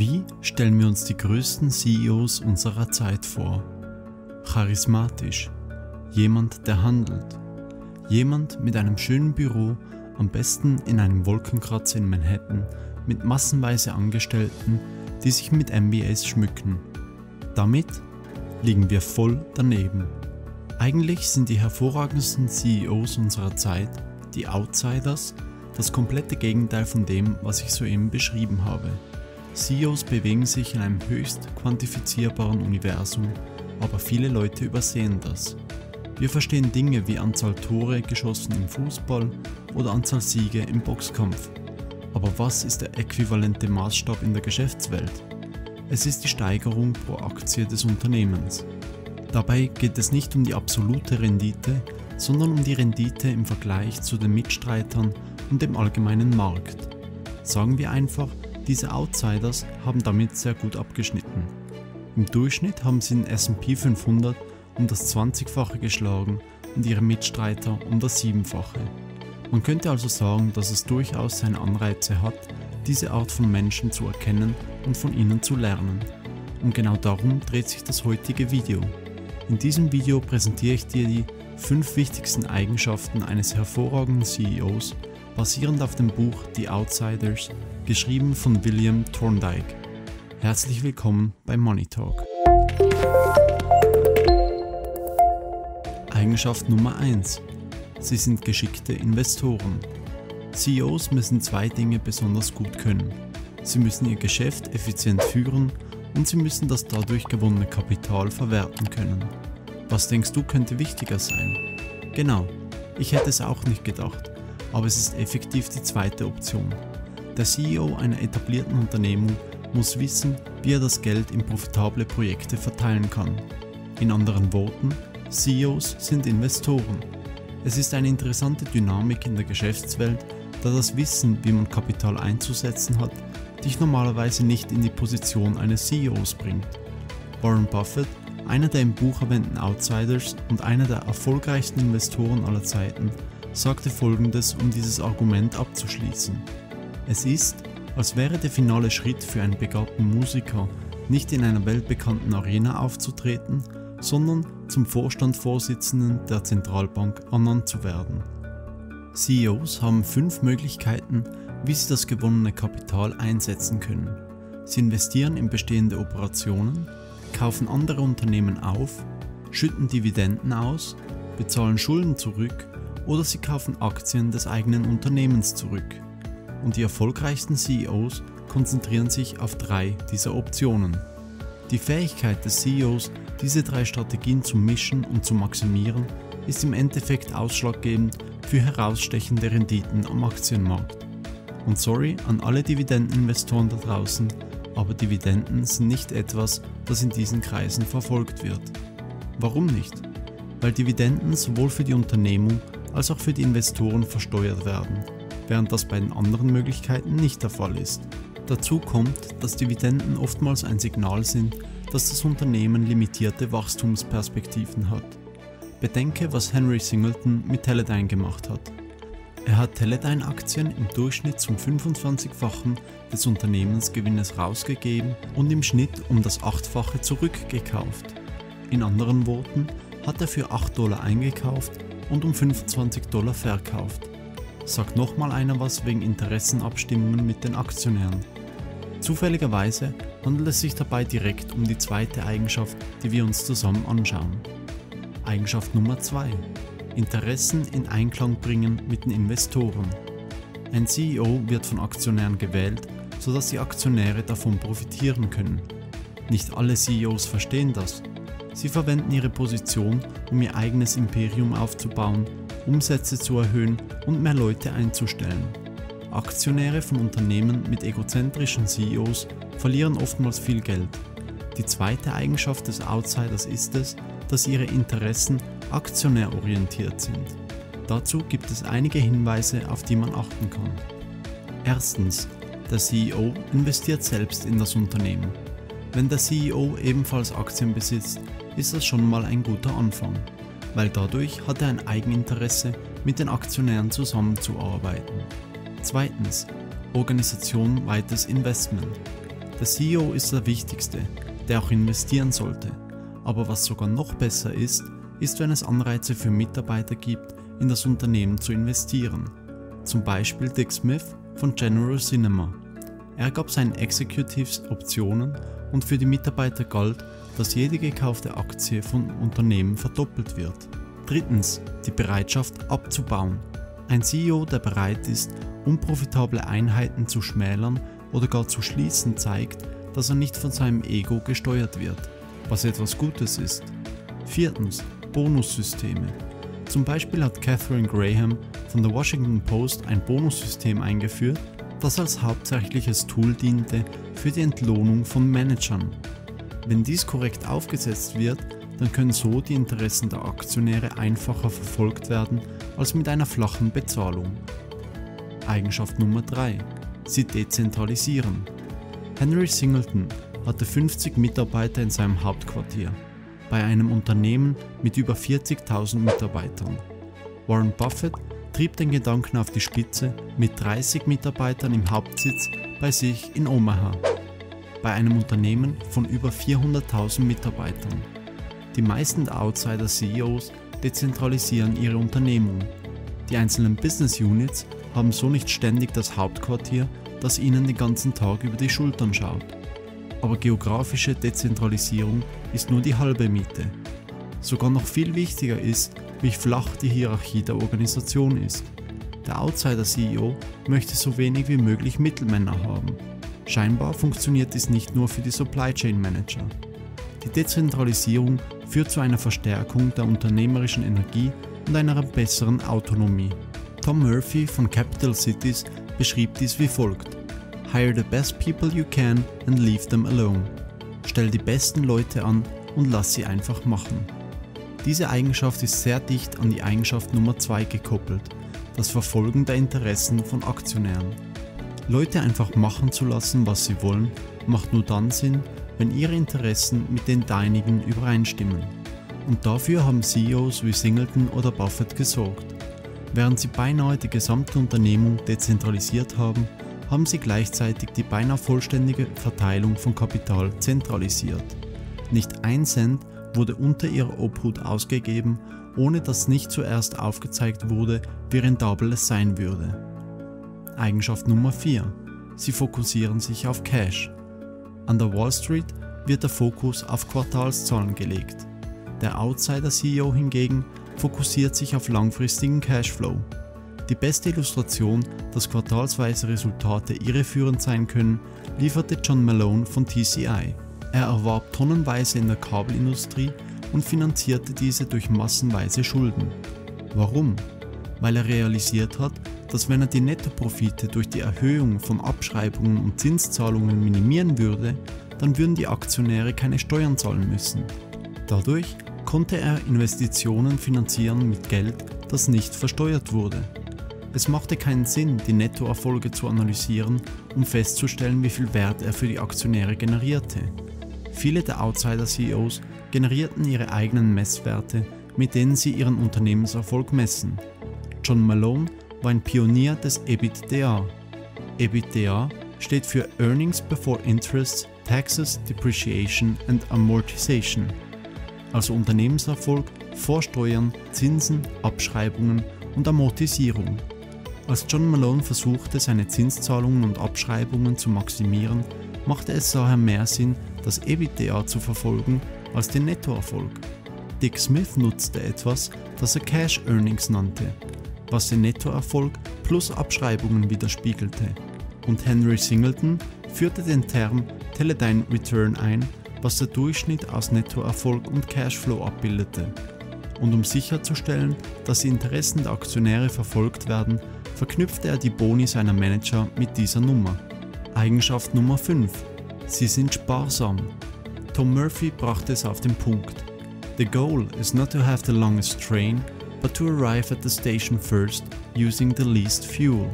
Wie stellen wir uns die größten CEOs unserer Zeit vor? Charismatisch, jemand, der handelt, jemand mit einem schönen Büro, am besten in einem Wolkenkratzer in Manhattan, mit massenweise Angestellten, die sich mit MBAs schmücken. Damit liegen wir voll daneben. Eigentlich sind die hervorragendsten CEOs unserer Zeit, die Outsiders, das komplette Gegenteil von dem, was ich soeben beschrieben habe. CEOs bewegen sich in einem höchst quantifizierbaren Universum, aber viele Leute übersehen das. Wir verstehen Dinge wie Anzahl Tore geschossen im Fußball oder Anzahl Siege im Boxkampf. Aber was ist der äquivalente Maßstab in der Geschäftswelt? Es ist die Steigerung pro Aktie des Unternehmens. Dabei geht es nicht um die absolute Rendite, sondern um die Rendite im Vergleich zu den Mitstreitern und dem allgemeinen Markt. Sagen wir einfach, diese Outsiders haben damit sehr gut abgeschnitten. Im Durchschnitt haben sie den S&P 500 um das 20-fache geschlagen und ihre Mitstreiter um das 7-fache. Man könnte also sagen, dass es durchaus seine Anreize hat, diese Art von Menschen zu erkennen und von ihnen zu lernen. Und genau darum dreht sich das heutige Video. In diesem Video präsentiere ich dir die 5 wichtigsten Eigenschaften eines hervorragenden CEOs, basierend auf dem Buch The Outsiders, geschrieben von William Thorndike. Herzlich willkommen bei Money Talk. Eigenschaft Nummer 1. Sie sind geschickte Investoren. CEOs müssen 2 Dinge besonders gut können. Sie müssen ihr Geschäft effizient führen und sie müssen das dadurch gewonnene Kapital verwerten können. Was denkst du, könnte wichtiger sein? Genau, ich hätte es auch nicht gedacht, aber es ist effektiv die zweite Option. Der CEO einer etablierten Unternehmung muss wissen, wie er das Geld in profitable Projekte verteilen kann. In anderen Worten, CEOs sind Investoren. Es ist eine interessante Dynamik in der Geschäftswelt, da das Wissen, wie man Kapital einzusetzen hat, dich normalerweise nicht in die Position eines CEOs bringt. Warren Buffett, einer der im Buch erwähnten Outsiders und einer der erfolgreichsten Investoren aller Zeiten, sagte Folgendes, um dieses Argument abzuschließen. Es ist, als wäre der finale Schritt für einen begabten Musiker, nicht in einer weltbekannten Arena aufzutreten, sondern zum Vorstandsvorsitzenden der Zentralbank ernannt zu werden. CEOs haben 5 Möglichkeiten, wie sie das gewonnene Kapital einsetzen können. Sie investieren in bestehende Operationen, kaufen andere Unternehmen auf, schütten Dividenden aus, bezahlen Schulden zurück oder sie kaufen Aktien des eigenen Unternehmens zurück. Und die erfolgreichsten CEOs konzentrieren sich auf 3 dieser Optionen. Die Fähigkeit des CEOs, diese 3 Strategien zu mischen und zu maximieren, ist im Endeffekt ausschlaggebend für herausstechende Renditen am Aktienmarkt. Und sorry an alle Dividendeninvestoren da draußen, aber Dividenden sind nicht etwas, das in diesen Kreisen verfolgt wird. Warum nicht? Weil Dividenden sowohl für die Unternehmung als auch für die Investoren versteuert werden, während das bei den anderen Möglichkeiten nicht der Fall ist. Dazu kommt, dass Dividenden oftmals ein Signal sind, dass das Unternehmen limitierte Wachstumsperspektiven hat. Bedenke, was Henry Singleton mit Teledyne gemacht hat. Er hat Teledyne-Aktien im Durchschnitt zum 25-fachen des Unternehmensgewinnes rausgegeben und im Schnitt um das 8-fache zurückgekauft. In anderen Worten hat er für $8 eingekauft und um $25 verkauft. Sagt nochmal einer was wegen Interessenabstimmungen mit den Aktionären. Zufälligerweise handelt es sich dabei direkt um die zweite Eigenschaft, die wir uns zusammen anschauen. Eigenschaft Nummer 2. Interessen in Einklang bringen mit den Investoren. Ein CEO wird von Aktionären gewählt, sodass die Aktionäre davon profitieren können. Nicht alle CEOs verstehen das. Sie verwenden ihre Position, um ihr eigenes Imperium aufzubauen, Umsätze zu erhöhen und mehr Leute einzustellen. Aktionäre von Unternehmen mit egozentrischen CEOs verlieren oftmals viel Geld. Die zweite Eigenschaft des Outsiders ist es, dass ihre Interessen aktionärorientiert sind. Dazu gibt es einige Hinweise, auf die man achten kann. Erstens, der CEO investiert selbst in das Unternehmen. Wenn der CEO ebenfalls Aktien besitzt, ist das schon mal ein guter Anfang, weil dadurch hat er ein Eigeninteresse, mit den Aktionären zusammenzuarbeiten. Zweitens, organisationenweites Investment. Der CEO ist der Wichtigste, der auch investieren sollte. Aber was sogar noch besser ist, wenn es Anreize für Mitarbeiter gibt, in das Unternehmen zu investieren. Zum Beispiel Dick Smith von General Cinema. Er gab seinen Executives Optionen und für die Mitarbeiter galt, dass jede gekaufte Aktie von Unternehmen verdoppelt wird. Drittens, die Bereitschaft abzubauen. Ein CEO, der bereit ist, unprofitable Einheiten zu schmälern oder gar zu schließen, zeigt, dass er nicht von seinem Ego gesteuert wird, was etwas Gutes ist. Viertens, Bonussysteme. Zum Beispiel hat Katharine Graham von der Washington Post ein Bonussystem eingeführt, das als hauptsächliches Tool diente für die Entlohnung von Managern. Wenn dies korrekt aufgesetzt wird, dann können so die Interessen der Aktionäre einfacher verfolgt werden als mit einer flachen Bezahlung. Eigenschaft Nummer 3. Sie dezentralisieren. Henry Singleton hatte 50 Mitarbeiter in seinem Hauptquartier, bei einem Unternehmen mit über 40.000 Mitarbeitern. Warren Buffett trieb den Gedanken auf die Spitze mit 30 Mitarbeitern im Hauptsitz bei sich in Omaha, bei einem Unternehmen von über 400.000 Mitarbeitern. Die meisten Outsider-CEOs dezentralisieren ihre Unternehmung. Die einzelnen Business Units haben so nicht ständig das Hauptquartier, das ihnen den ganzen Tag über die Schultern schaut. Aber geografische Dezentralisierung ist nur die halbe Miete. Sogar noch viel wichtiger ist, wie flach die Hierarchie der Organisation ist. Der Outsider-CEO möchte so wenig wie möglich Mittelmänner haben. Scheinbar funktioniert dies nicht nur für die Supply Chain Manager. Die Dezentralisierung führt zu einer Verstärkung der unternehmerischen Energie und einer besseren Autonomie. Tom Murphy von Capital Cities beschrieb dies wie folgt: Hire the best people you can and leave them alone. Stell die besten Leute an und lass sie einfach machen. Diese Eigenschaft ist sehr dicht an die Eigenschaft Nummer 2 gekoppelt, das Verfolgen der Interessen von Aktionären. Leute einfach machen zu lassen, was sie wollen, macht nur dann Sinn, wenn ihre Interessen mit den deinigen übereinstimmen. Und dafür haben CEOs wie Singleton oder Buffett gesorgt. Während sie beinahe die gesamte Unternehmung dezentralisiert haben, haben sie gleichzeitig die beinahe vollständige Verteilung von Kapital zentralisiert. Nicht ein Cent wurde unter ihrer Obhut ausgegeben, ohne dass nicht zuerst aufgezeigt wurde, wie rentabel es sein würde. Eigenschaft Nummer 4. Sie fokussieren sich auf Cash. An der Wall Street wird der Fokus auf Quartalszahlen gelegt. Der Outsider-CEO hingegen fokussiert sich auf langfristigen Cashflow. Die beste Illustration, dass quartalsweise Resultate irreführend sein können, lieferte John Malone von TCI. Er erwarb tonnenweise in der Kabelindustrie und finanzierte diese durch massenweise Schulden. Warum? Weil er realisiert hat, dass wenn er die Nettoprofite durch die Erhöhung von Abschreibungen und Zinszahlungen minimieren würde, dann würden die Aktionäre keine Steuern zahlen müssen. Dadurch konnte er Investitionen finanzieren mit Geld, das nicht versteuert wurde. Es machte keinen Sinn, die Nettoerfolge zu analysieren, um festzustellen, wie viel Wert er für die Aktionäre generierte. Viele der Outsider-CEOs generierten ihre eigenen Messwerte, mit denen sie ihren Unternehmenserfolg messen. John Malone war ein Pionier des EBITDA. EBITDA steht für Earnings Before Interest, Taxes, Depreciation and Amortization, also Unternehmenserfolg vor Steuern, Zinsen, Abschreibungen und Amortisierung. Als John Malone versuchte, seine Zinszahlungen und Abschreibungen zu maximieren, machte es daher mehr Sinn, das EBITDA zu verfolgen, als den Nettoerfolg. Dick Smith nutzte etwas, das er Cash Earnings nannte, was den Nettoerfolg plus Abschreibungen widerspiegelte. Und Henry Singleton führte den Term Teledyne Return ein, was der Durchschnitt aus Nettoerfolg und Cashflow abbildete. Und um sicherzustellen, dass die Interessen der Aktionäre verfolgt werden, verknüpfte er die Boni seiner Manager mit dieser Nummer. Eigenschaft Nummer 5. Sie sind sparsam. Tom Murphy brachte es auf den Punkt. The goal is not to have the longest train, but to arrive at the station first, using the least fuel.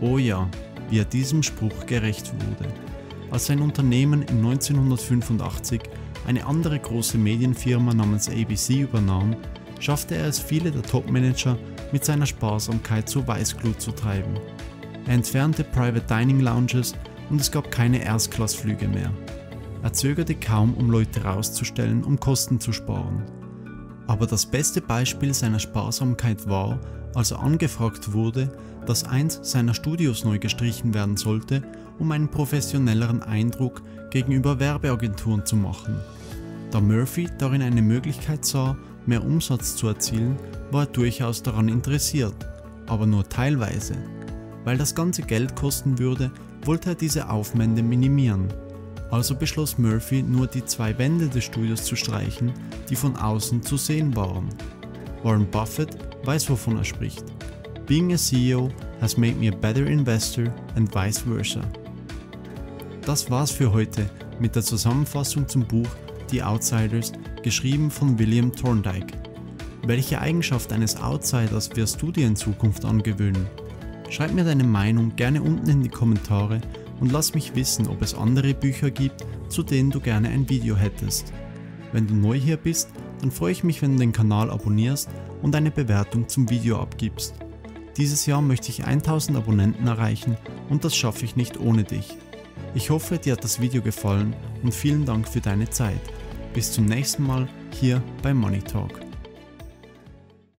Oh ja, wie er diesem Spruch gerecht wurde. Als sein Unternehmen in 1985 eine andere große Medienfirma namens ABC übernahm, schaffte er es, viele der Top-Manager mit seiner Sparsamkeit zur Weißglut zu treiben. Er entfernte Private Dining Lounges und es gab keine Erstklassflüge mehr. Er zögerte kaum, um Leute rauszustellen, um Kosten zu sparen. Aber das beste Beispiel seiner Sparsamkeit war, als er angefragt wurde, dass eins seiner Studios neu gestrichen werden sollte, um einen professionelleren Eindruck gegenüber Werbeagenturen zu machen. Da Murphy darin eine Möglichkeit sah, mehr Umsatz zu erzielen, war er durchaus daran interessiert, aber nur teilweise. Weil das ganze Geld kosten würde, wollte er diese Aufwände minimieren. Also beschloss Murphy, nur die 2 Wände des Studios zu streichen, die von außen zu sehen waren. Warren Buffett weiß, wovon er spricht. Being a CEO has made me a better investor and vice versa. Das war's für heute mit der Zusammenfassung zum Buch The Outsiders, geschrieben von William Thorndike. Welche Eigenschaft eines Outsiders wirst du dir in Zukunft angewöhnen? Schreib mir deine Meinung gerne unten in die Kommentare und lass mich wissen, ob es andere Bücher gibt, zu denen du gerne ein Video hättest. Wenn du neu hier bist, dann freue ich mich, wenn du den Kanal abonnierst und eine Bewertung zum Video abgibst. Dieses Jahr möchte ich 1000 Abonnenten erreichen und das schaffe ich nicht ohne dich. Ich hoffe, dir hat das Video gefallen und vielen Dank für deine Zeit. Bis zum nächsten Mal hier bei Money Talk.